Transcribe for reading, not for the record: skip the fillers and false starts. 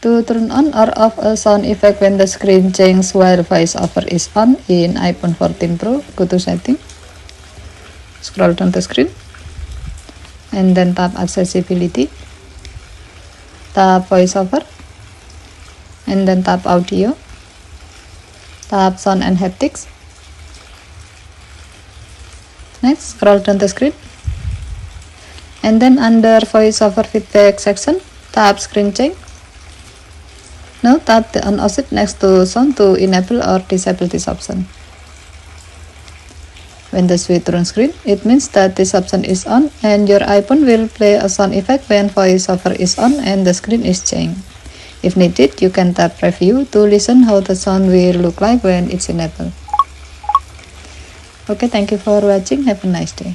To turn on or off a sound effect when the screen changes while voiceover is on in iPhone 14 Pro, go to setting, scroll down the screen, and then tap accessibility, tap voiceover, and then tap audio, tap sound and haptics. Next, scroll down the screen, and then under voiceover feedback section, tap screen change. Now tap the on option next to sound to enable or disable this option. When the switch turns green, it means that this option is on and your iPhone will play a sound effect when voiceover is on and the screen is changed. If needed, you can tap preview to listen how the sound will look like when it's enabled. Okay, thank you for watching. Have a nice day.